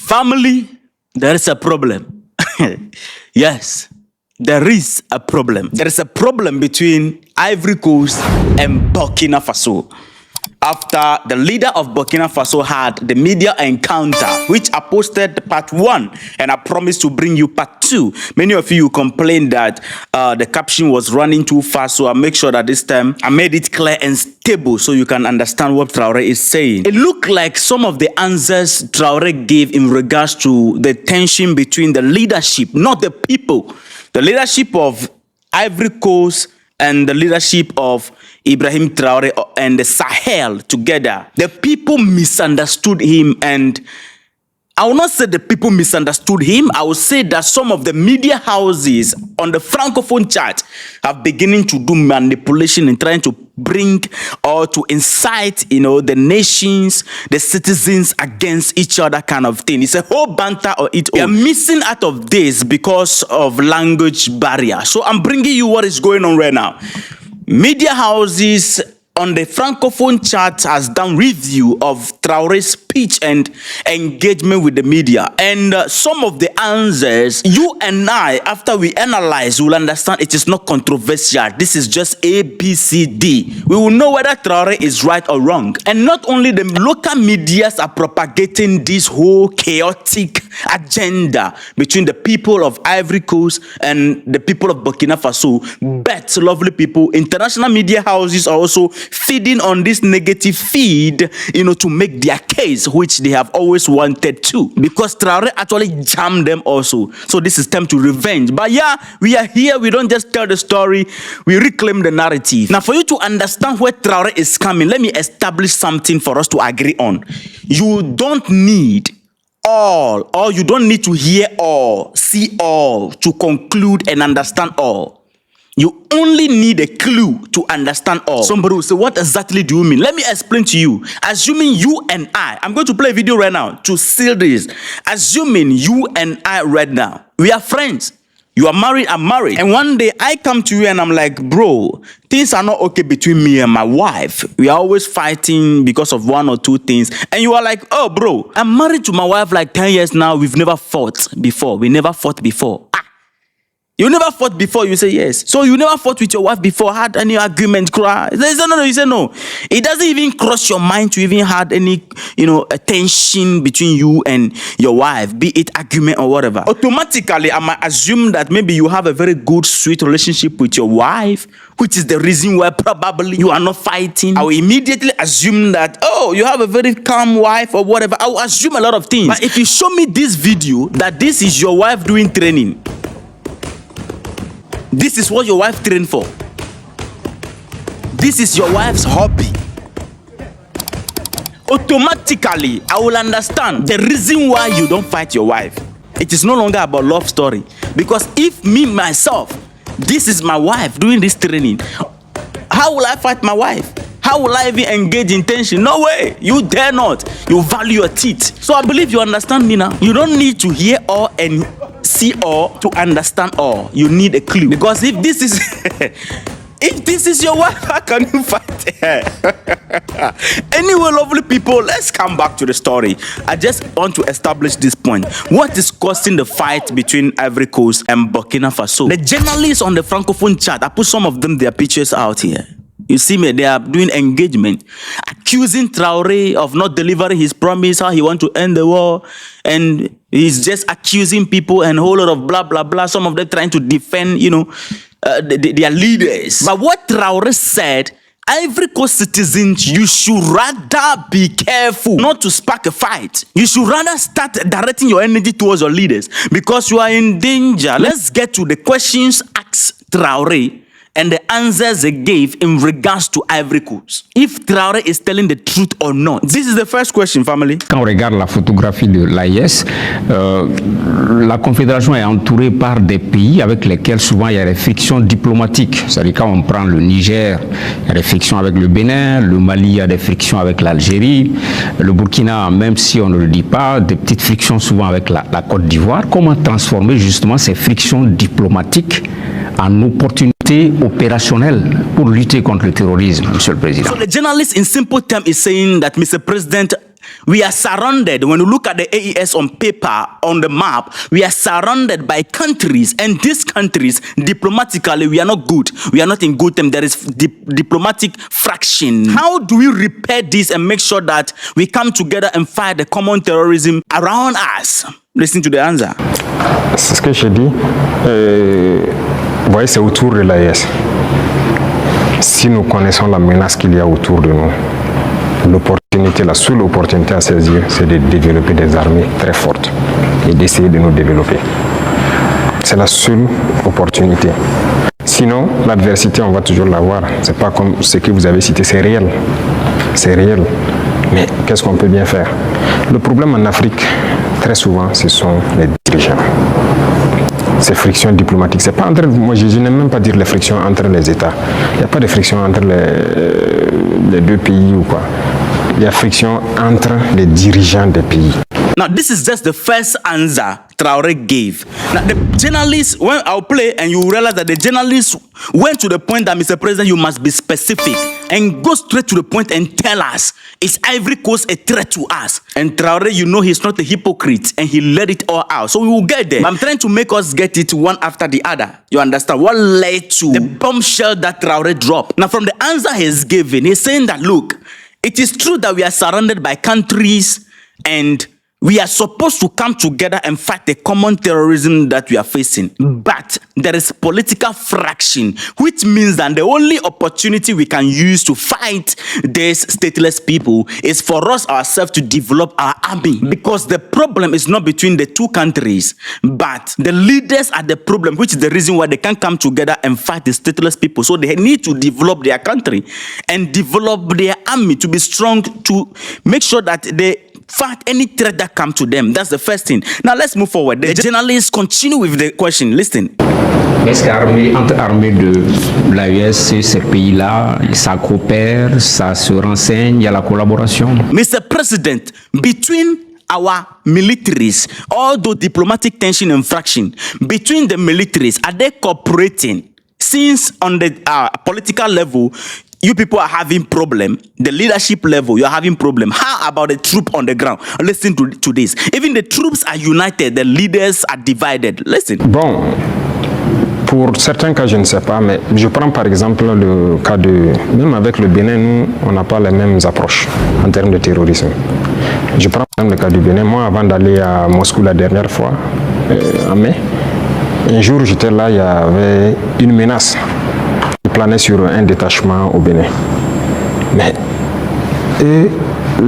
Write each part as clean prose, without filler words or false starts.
Family, there is a problem. Yes, there is a problem. There is a problem between Ivory Coast and Burkina Faso. After the leader of Burkina Faso had the media encounter, which I posted part 1, and I promised to bring you part 2. Many of you complained that the caption was running too fast, so I make sure that this time I made it clear and stable so you can understand what Traore is saying. It looked like some of the answers Traore gave in regards to the tension between the leadership, not the people, the leadership of Ivory Coast and the leadership of IBRAHIM Traore and the Sahel together. The people misunderstood him, and I will not say the people misunderstood him. I will say that some of the media houses on the Francophone chat have beginning to do manipulation and trying to bring or to incite, the nations, the citizens against each other kind of thing. It's a whole banter or it. We are missing out of this because of language barrier. So I'm bringing you what is going on right now. Media houses on the Francophone chat has done review of Traore's speech and engagement with the media. And some of the answers, you and I, after we analyze, will understand it is not controversial. This is just A, B, C, D. We will know whether Traore is right or wrong. And not only the local medias are propagating this whole chaotic agenda between the people of Ivory Coast and the people of Burkina Faso, but lovely people, international media houses are also feeding on this negative feed, to make their case, which they have always wanted to, because Traore actually jammed them also. So this is time to revenge. But yeah, we are here. We don't just tell the story, we reclaim the narrative. Now, for you to understand where Traore is coming, let me establish something for us to agree on. You don't need all, or you don't need to hear all, see all, to conclude and understand all. You only need a clue to understand all. Somebody will say, what exactly do you mean? Let me explain to you. Assuming you and I'm going to play a video right now to seal this. Assuming you and I right now, we are friends. You are married, I'm married. And one day I come to you and I'm like, bro, things are not okay between me and my wife. We are always fighting because of one or two things. And you are like, oh, bro, I'm married to my wife like 10 years now. We've never fought before. We never fought before. You never fought before? You say yes. So you never fought with your wife before, had any argument, cry? You say no. You say no. It doesn't even cross your mind to even had any, a tension between you and your wife, be it argument or whatever. Automatically, I might assume that maybe you have a very good, sweet relationship with your wife, which is the reason why probably you are not fighting. I will immediately assume that, oh, you have a very calm wife or whatever. I will assume a lot of things. But if you show me this video, that this is your wife doing training, this is what your wife trained for. This is your wife's hobby. Automatically, I will understand the reason why you don't fight your wife. It is no longer about love story. Because if me, myself, this is my wife doing this training, how will I fight my wife? How will I even engage in tension? No way. You dare not. You value your teeth. So I believe you understand me now. You don't need to hear all and see all to understand all. You need a clue. Because if this is if this is your wife, how can you fight her? Anyway, lovely people, let's come back to the story. I just want to establish this point. What is causing the fight between Ivory Coast and Burkina Faso? The journalists on the Francophone chat, I put some of them, their pictures out here. You see me, they are doing engagement, accusing Traore of not delivering his promise, how he want to end the war. And he's just accusing people and a whole lot of blah, blah, blah. Some of them trying to defend, their leaders. But what Traore said, Ivory Coast citizens, you should rather be careful not to spark a fight. You should rather start directing your energy towards your leaders because you are in danger. Let's get to the questions asked Traore and the answers they gave in regards to Ivory Coast. If Traore is telling the truth or not. This is the first question, family. Quand on regarde la photographie de l'AIS, la Confédération est entourée par des pays avec lesquels souvent il y a des frictions diplomatiques. C'est-à-dire quand on prend le Niger, il y a des frictions avec le Bénin, le Mali, il y a des frictions avec l'Algérie, le Burkina, même si on ne le dit pas, des petites frictions souvent avec la Côte d'Ivoire. Comment transformer justement ces frictions diplomatiques en opportunité opérationnelle pour lutter contre le terrorisme, Monsieur le Président? So the journalist in simple terms is saying that, Mr. President, We are surrounded. When you look at the AES on paper, on the map, we are surrounded by countries, and these countries, diplomatically, we are not good. We are not in good terms. There is diplomatic fraction. How do we repair this and make sure that we come together and fight the common terrorism around us? Listen to the answer. C'est ce que j'ai dit. Vous voyez, c'est autour de l'AES. Si nous connaissons la menace qu'il y a autour de nous, l'opportunité, la seule opportunité à saisir, c'est de développer des armées très fortes et d'essayer de nous développer. C'est la seule opportunité. Sinon, l'adversité, on va toujours l'avoir. C'est pas comme ce que vous avez cité, c'est réel. C'est réel. Mais qu'est-ce qu'on peut bien faire? Le problème en Afrique, très souvent, ce sont les dirigeants. Ces frictions diplomatiques, c'est pas entre, moi je n'aime même pas dire les frictions entre les États. Il n'y a pas de friction entre les deux pays ou quoi. Il y a friction entre les dirigeants des pays. Now, this is just the first answer Traore gave. Now, the journalists, when I'll play, and you realize that the journalists went to the point that, Mr. President, you must be specific and go straight to the point and tell us, is Ivory Coast a threat to us? And Traore, you know he's not a hypocrite, and he let it all out. So we will get there. But I'm trying to make us get it one after the other. You understand? What led to the bombshell that Traore dropped? Now, from the answer he's given, he's saying that, look, it is true that we are surrounded by countries and we are supposed to come together and fight the common terrorism that we are facing. But there is political fraction, which means that the only opportunity we can use to fight these stateless people is for us ourselves to develop our army. Because the problem is not between the two countries, but the leaders are the problem, which is the reason why they can't come together and fight the stateless people. So they need to develop their country and develop their army to be strong, to make sure that they fight any threat that comes to them. That's the first thing. Now let's move forward. The journalists continue with the question. Listen. Est-ce qu'entre armées de l'AES et ces pays-là, ça coopère, ça se renseigne, il y a la collaboration? Mr. President, between our militaries, all those diplomatic tension and fraction, between the militaries, are they cooperating? Since on the political level, you people are having problem, the leadership level, you're having problem. How about the troop on the ground? Listen to this. Even the troops are united, the leaders are divided. Listen. Bon, pour certains cas, je ne sais pas, mais je prends par exemple le cas de... Même avec le Bénin, nous, on n'a pas les mêmes approches en termes de terrorisme. Je prends par exemple le cas du Bénin. Moi, avant d'aller à Moscou la dernière fois, en mai, un jour, j'étais là, il y avait une menace qui planait sur un détachement au Bénin. Mais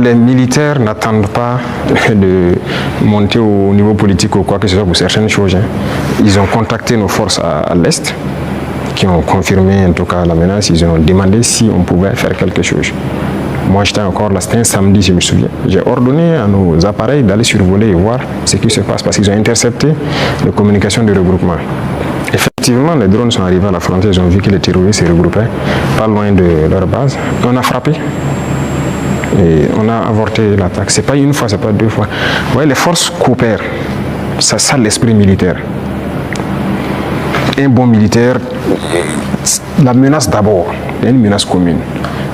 les militaires n'attendent pas de monter au niveau politique ou quoi que ce soit pour certaines choses. Ils ont contacté nos forces à l'Est, qui ont confirmé en tout cas la menace. Ils ont demandé si on pouvait faire quelque chose. Moi, j'étais encore là, c'était un samedi, je me souviens. J'ai ordonné à nos appareils d'aller survoler et voir ce qui se passe, parce qu'ils ont intercepté les communications de regroupement. Effectivement, les drones sont arrivés à la frontière, ils ont vu que les terroristes se regroupaient pas loin de leur base. On a frappé et on a avorté l'attaque. C'est pas une fois, c'est pas deux fois. Vous voyez, les forces coopèrent. C'est ça l'esprit militaire. Un bon militaire, la menace d'abord, il y a une menace commune.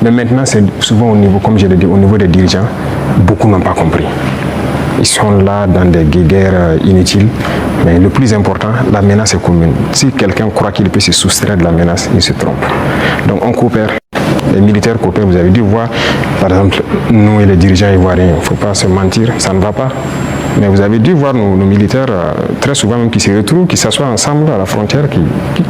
Mais maintenant, c'est souvent au niveau, comme je l'ai dit, au niveau des dirigeants, beaucoup n'ont pas compris. Ils sont là dans des guerres inutiles, mais le plus important, la menace est commune. Si quelqu'un croit qu'il peut se soustraire de la menace, il se trompe. Donc on coopère. Les militaires coopèrent. Vous avez dû voir, par exemple, nous et les dirigeants ivoiriens, il ne faut pas se mentir, ça ne va pas. Mais vous avez dû voir nos militaires, très souvent même, qui se retrouvent, qui s'assoient ensemble à la frontière,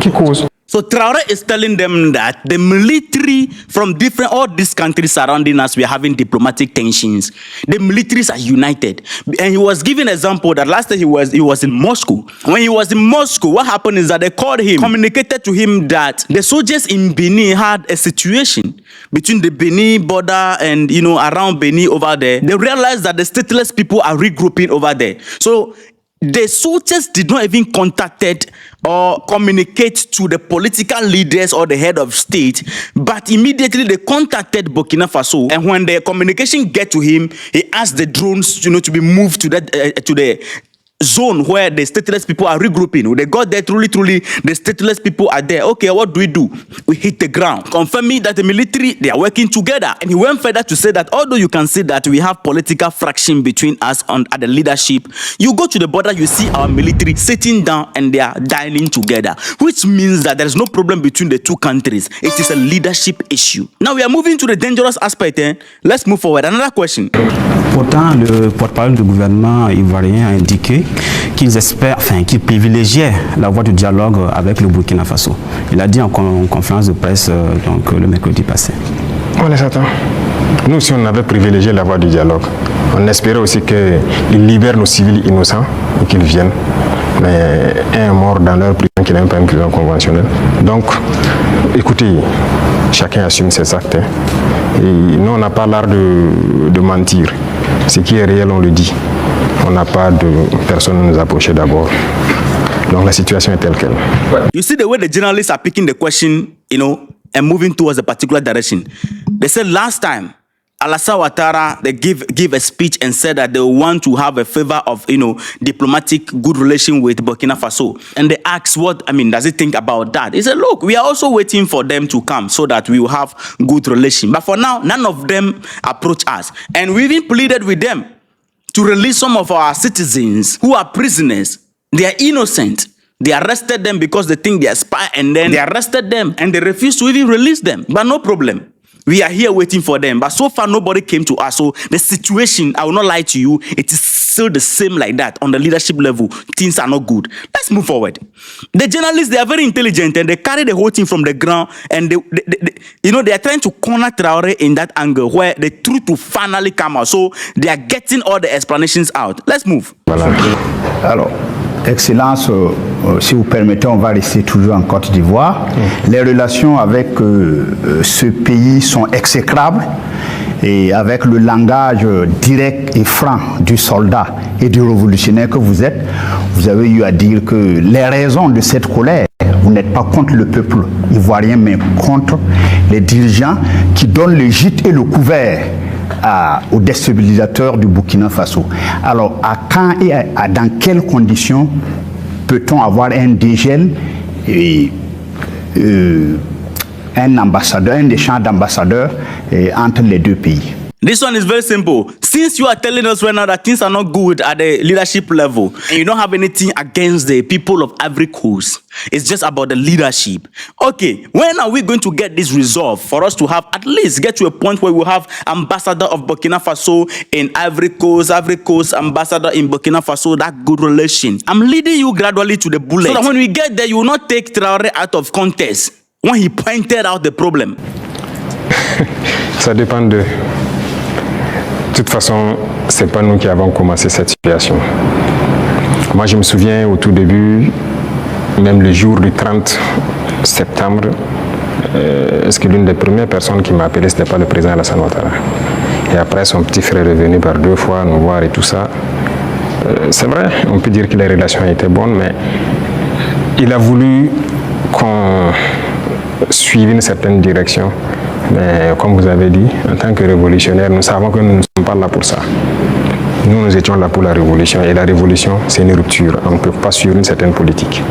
qui causent. So Traore is telling them that the military from all these countries surrounding us, we are having diplomatic tensions. The militaries are united. And he was giving an example that last time he was in Moscow. When he was in Moscow, what happened is that they called him, communicated to him that the soldiers in Benin had a situation between the Benin border and, around Benin over there. They realized that the stateless people are regrouping over there. So the soldiers did not even contact or communicate to the political leaders or the head of state, but immediately they contacted Burkina Faso. And when the communication get to him, he asked the drones, to be moved to the zone where the stateless people are regrouping. They got there truly, the stateless people are there. Okay, what do? We hit the ground, confirming that the military, they are working together. And he went further to say that although you can see that we have political fraction between us at the leadership, you go to the border, you see our military sitting down and they are dining together, which means that there is no problem between the two countries. It is a leadership issue. Now we are moving to the dangerous aspect. Let's move forward. Another question. Pourtant, le porte-parole du gouvernement ivoirien a indiqué qu'ils espèrent, qu'ils privilégiaient la voie du dialogue avec le Burkina Faso. Il a dit en conférence de presse le mercredi passé. On les attend. Nous, si on avait privilégié la voie du dialogue, on espérait aussi qu'ils libèrent nos civils innocents et qu'ils viennent. Mais un est mort dans leur prison qui n'est même pas une prison conventionnelle. Donc, écoutez, chacun assume ses actes. Et nous, on n'a pas l'art de mentir. Ce qui est réel, on le dit. On n'a pas de personne nous approcher d'abord. Donc la situation est telle qu'elle. You see the way the journalists are picking the question, and moving towards a particular direction. They said last time, Alassane Watara, they give a speech and said that they want to have a favor of, diplomatic good relation with Burkina Faso. And they asked does he think about that? He said, look, we are also waiting for them to come so that we will have good relation. But for now, none of them approach us. And we even pleaded with them to release some of our citizens who are prisoners. They are innocent. They arrested them because they think they are spy, and then they arrested them and they refused to even release them. But no problem. We are here waiting for them. But so far, nobody came to us. So the situation, I will not lie to you, it is still the same like that. On the leadership level, things are not good. Let's move forward. The journalists, they are very intelligent and they carry the whole thing from the ground, and they are trying to corner Traore in that angle where the truth will finally come out. So they are getting all the explanations out. Let's move. Alors, Excellence, si vous permettez, on va rester toujours en Côte d'Ivoire. Les relations avec ce pays sont exécrables, et avec le langage direct et franc du soldat et du révolutionnaire que vous êtes, vous avez eu à dire que les raisons de cette colère, vous n'êtes pas contre le peuple ivoirien, mais contre les dirigeants qui donnent le gîte et le couvert aux déstabilisateurs du Burkina Faso. Alors, à quand et dans quelles conditions peut-on avoir un dégel et un ambassadeur, un échange d'ambassadeurs entre les deux pays? This one is very simple. Since you are telling us right now that things are not good at the leadership level, and you don't have anything against the people of Ivory Coast, it's just about the leadership. Okay, when are we going to get this resolved for us to have at least get to a point where we have ambassador of Burkina Faso in Ivory Coast ambassador in Burkina Faso, that good relation? I'm leading you gradually to the bullet. So that when we get there, you will not take Traore out of context when he pointed out the problem. Ça dépend de... De toute façon, ce n'est pas nous qui avons commencé cette situation. Moi, je me souviens au tout début, même le jour du 30 septembre, est-ce que l'une des premières personnes qui m'a appelé, ce n'était pas le président Alassane Watara. Et après, son petit frère est venu par 2 fois nous voir et tout ça. C'est vrai, on peut dire que les relations étaient bonnes, mais il a voulu qu'on suive une certaine direction. Mais comme vous avez dit, en tant que révolutionnaire, nous savons que nous ne sommes pas là pour ça. Nous étions là pour la révolution. Et la révolution, c'est une rupture. On ne peut pas suivre une certaine politique.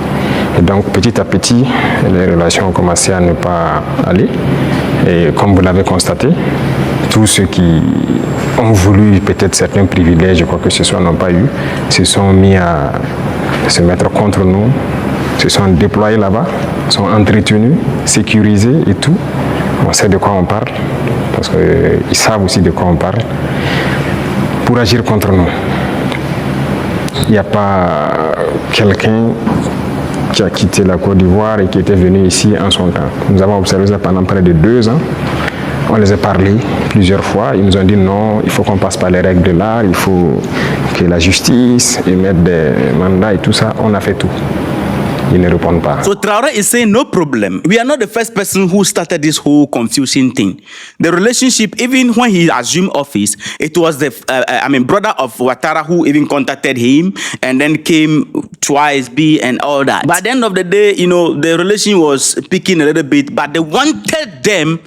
Et donc, petit à petit, les relations ont commencé à ne pas aller. Et comme vous l'avez constaté, tous ceux qui ont voulu peut-être certains privilèges, quoi que ce soit, n'ont pas eu, se sont mis à se mettre contre nous, se sont déployés là-bas, sont entretenus, sécurisés et tout. On sait de quoi on parle, parce qu'ils savent aussi de quoi on parle, pour agir contre nous. Il n'y a pas quelqu'un qui a quitté la Côte d'Ivoire et qui était venu ici en son temps. Nous avons observé ça pendant près de 2 ans. On les a parlé plusieurs fois. Ils nous ont dit non, il faut qu'on passe par les règles de l'art, il faut que la justice émette des mandats et tout ça. On a fait tout. Ils ne répondent pas. So Traore is saying no problem. We are not the first person who started this whole confusion thing. The relationship, even when he assumed office, it was the brother of Watara who even contacted him and then came twice, and all that. But at the end of the day, the relation was peaking a little bit, but they wanted them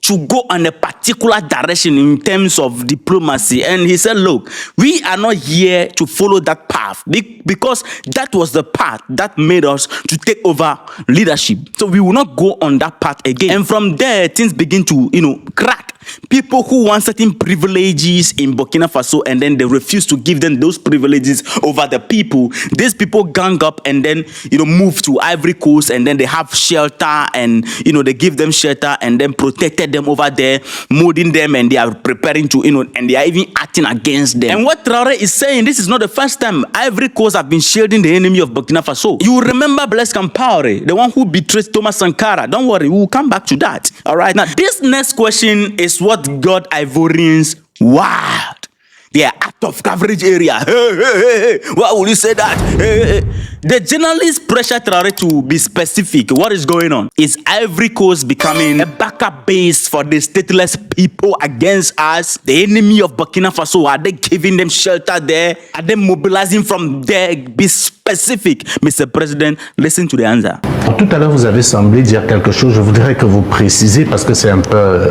to go on a particular direction in terms of diplomacy. And he said, look, we are not here to follow that path because that was the path that made us to take over leadership. So we will not go on that path again. And from there, things begin to, crack. People who want certain privileges in Burkina Faso and then they refuse to give them those privileges over the people. These people gang up and then, move to Ivory Coast and then they have shelter and, they give them shelter and then protected them over there, molding them and they are preparing to, and they are even acting against them. And what Traore is saying, this is not the first time Ivory Coast have been shielding the enemy of Burkina Faso. You remember Blaise Compaoré, the one who betrayed Thomas Sankara. Don't worry, we will come back to that. All right. Now, this next question is what got Ivorians wild. They are out of coverage area. Hey. Why would you say that? Hey. The journalists pressure Traore to be specific. What is going on? Is Ivory Coast becoming a backup base for the stateless people against us? The enemy of Burkina Faso, are they giving them shelter there? Are they mobilizing from there? Be specific, Mr. President. Listen to the answer. Tout à l'heure, vous avez semblé dire quelque chose. Je voudrais que vous précisez parce que c'est un peu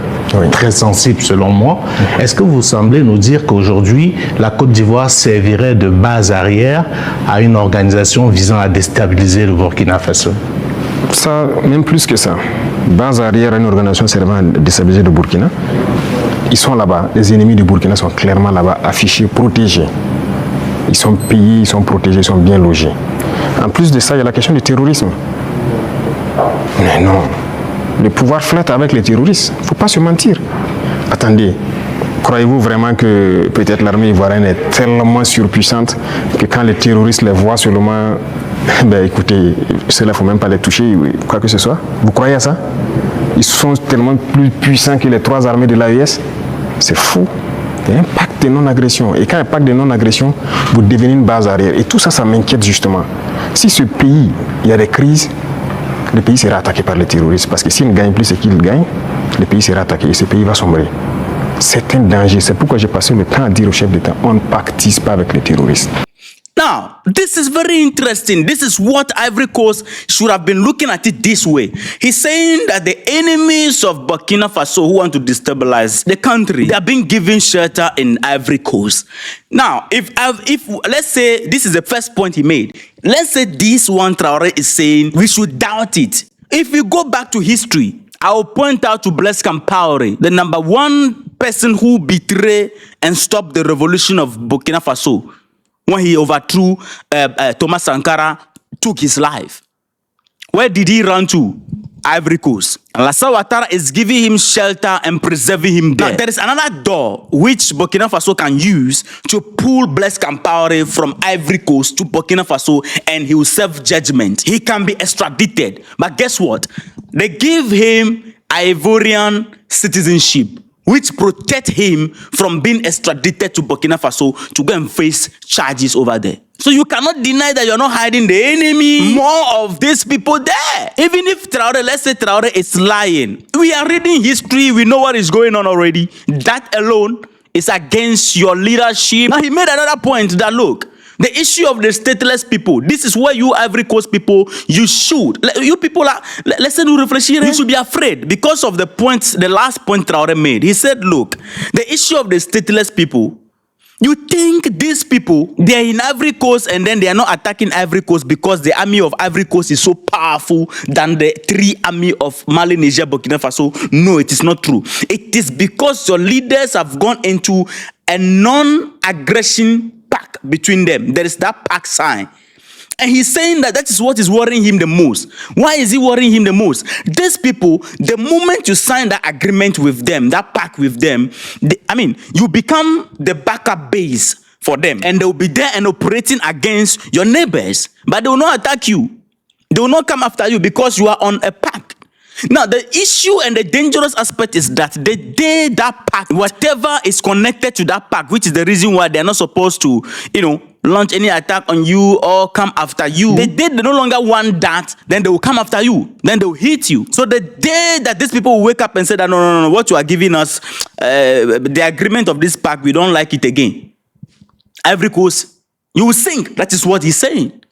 très sensible selon moi. Est-ce que vous semblez nous dire qu'aujourd'hui, la Côte d'Ivoire servirait de base arrière à une organisation visant à déstabiliser le Burkina Faso? Ça, même plus que ça. Base arrière à une organisation servant à déstabiliser le Burkina. Ils sont là-bas. Les ennemis du Burkina sont clairement là-bas, affichés, protégés. Ils sont payés, ils sont protégés, ils sont bien logés. En plus de ça, il y a la question du terrorisme. Mais non, le pouvoir flotte avec les terroristes. Il ne faut pas se mentir. Attendez, croyez-vous vraiment que peut-être l'armée ivoirienne est tellement surpuissante que quand les terroristes les voient seulement, écoutez, cela, il ne faut même pas les toucher, quoi que ce soit? Vous croyez à ça? Ils sont tellement plus puissants que les 3 armées de l'AES? C'est fou. Il y a un pacte de non-agression. Et quand il y a un pacte de non-agression, vous devenez une base arrière. Et tout ça, ça m'inquiète justement. Si ce pays, il y a des crises, le pays sera attaqué par les terroristes. Parce que s'ils ne gagnent plus ce qu'ils gagnent, le pays sera attaqué et ce pays va sombrer. C'est un danger. C'est pourquoi j'ai passé le temps à dire au chef d'État, on ne pactise pas avec les terroristes. Now, this is very interesting. This is what Ivory Coast should have been looking at it this way. He's saying that the enemies of Burkina Faso who want to destabilize the country, they are being given shelter in Ivory Coast. Now, if let's say this is the first point he made. Let's say this one Traore is saying we should doubt it. If we go back to history, I will point out to Blaise Compaoré, the number one person who betrayed and stopped the revolution of Burkina Faso. When he overthrew Thomas Sankara, took his life. Where did he run to? Ivory Coast. And Watara is giving him shelter and preserving him there. Now, there is another door which Burkina Faso can use to pull Blaise Compaoré from Ivory Coast to Burkina Faso and he will serve judgment. He can be extradited. But guess what? They give him Ivorian citizenship, which protect him from being extradited to Burkina Faso to go and face charges over there. So you cannot deny that you're not hiding the enemy. More of these people there. Even if Traore, let's say Traore is lying. We are reading history. We know what is going on already. That alone is against your leadership. Now he made another point that look, the issue of the stateless people, this is where you Ivory Coast people, you should. You people are, let's say you should be afraid because of the points, the last point Traore made. He said, look, the issue of the stateless people, you think these people, they are in Ivory Coast and then they are not attacking Ivory Coast because the army of Ivory Coast is so powerful than the 3 army of Mali, Niger, Burkina Faso. No, it is not true. It is because your leaders have gone into a non-aggression pact between them. There is that pact sign. And he's saying that that is what is worrying him the most. Why is he worrying him the most? These people, the moment you sign that agreement with them, that pact with them, you become the backup base for them. And they will be there and operating against your neighbors. But they will not attack you. They will not come after you because you are on a pact. Now, the issue and the dangerous aspect is that the day that pact, whatever is connected to that pact, which is the reason why they're not supposed to, launch any attack on you or come after you. The day they no longer want that, then they will come after you. Then they will hit you. So the day that these people will wake up and say that, no, what you are giving us, the agreement of this pact, we don't like it again. Ivory Coast, you will sink. That is what he's saying.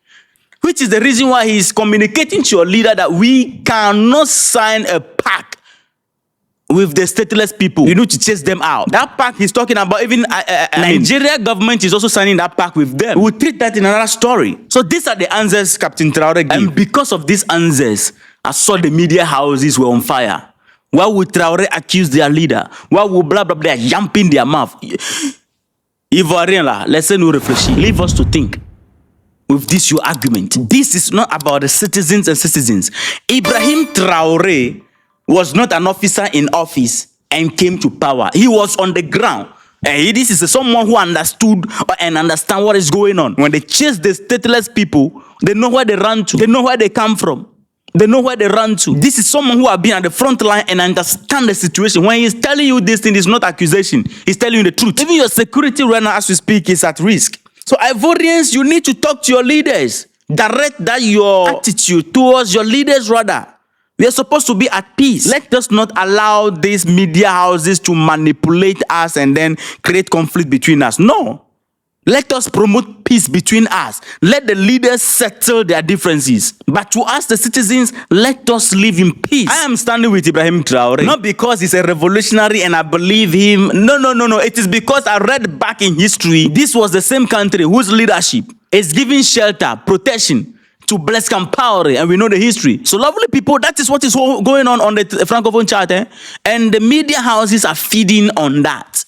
Which is the reason why he's communicating to your leader that we cannot sign a pact with the stateless people. You need to chase them out. That pact he's talking about, even Nigeria government is also signing that pact with them. We'll treat that in another story. So these are the answers Captain Traore gave. And because of these answers, I saw the media houses were on fire. Why would Traore accuse their leader? Why would blah, blah, blah, they are jumping their mouth? IBRAHIM, let's say no reflection. Leave us to think with this your argument. This is not about the citizens and citizens. Ibrahim Traore was not an officer in office and came to power. He was on the ground. And this is someone who understood and understand what is going on. When they chase the stateless people, they know where they run to. They know where they come from. They know where they run to. This is someone who has been at the front line and understand the situation. When he's telling you this thing, it's not accusation. He's telling you the truth. Even your security right now as we speak is at risk. So Ivorians, you need to talk to your leaders. Direct that your attitude towards your leaders rather. We are supposed to be at peace. Let us not allow these media houses to manipulate us and then create conflict between us. No. Let us promote peace between us. Let the leaders settle their differences. But to us, the citizens, let us live in peace. I am standing with Ibrahim Traore, not because he's a revolutionary and I believe him. No. It is because I read back in history, this was the same country whose leadership is giving shelter, protection to Blaise Compaoré, and we know the history. So lovely people, that is what is going on the Francophone chart. And the media houses are feeding on that.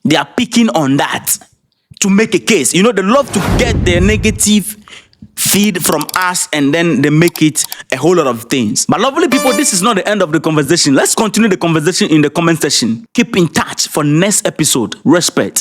They are picking on that to make a case. You know, they love to get their negative feed from us and then they make it a whole lot of things. But lovely people, this is not the end of the conversation. Let's continue the conversation in the comment section. Keep in touch for next episode. Respect.